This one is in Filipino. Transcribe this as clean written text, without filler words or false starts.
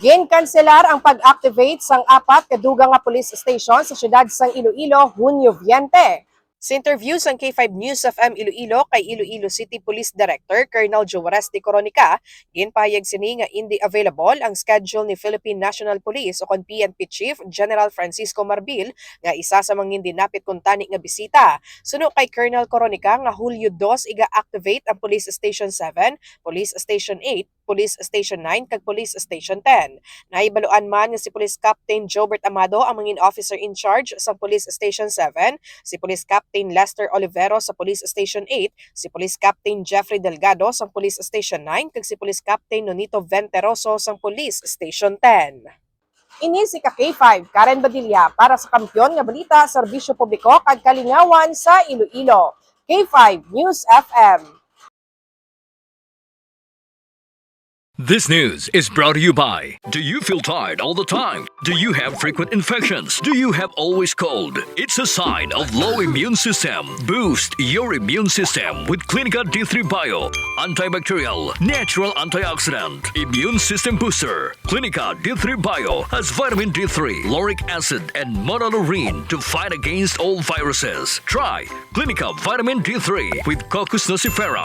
Ginkanselar ang pag-activate sang Apat ka Dugang nga police station sa Syudad sang Iloilo, Hunyo. Sa interview sa K5 News of Iloilo kay Iloilo City Police Director Colonel Juarez de Coronica, ginpahayag sini nga hindi available ang schedule ni Philippine National Police o kon PNP Chief General Francisco Marbil nga isa sa mga hindi napit kung tani nga bisita. Suno kay Colonel Coronica nga Hulyo 2 iga-activate ang Police Station 7, Police Station 8, Police Station 9 kag Police Station 10. Naibaluan man nga si Police Captain Jobert Amado ang mga officer in charge sa Police Station 7, si Police Captain Lester Olivero sa Police Station 8, si Police Captain Jeffrey Delgado sa Police Station 9 kag si Police Captain Nonito Venteroso sa Police Station 10. Ini si K5 Karen Badilla para sa Kampiyon nga Balita, Serbisyo Publiko kag Kalingawan sa Iloilo. K5 News FM. This news is brought to you by, do you feel tired all the time? Do you have frequent infections? Do you have always cold? It's a sign of low immune system. Boost your immune system with Clinica D3 Bio, antibacterial, natural antioxidant, immune system booster. Clinica D3 Bio has vitamin D3, lauric acid, and monolurine to fight against all viruses. Try Clinica Vitamin D3 with Coccus nocifera.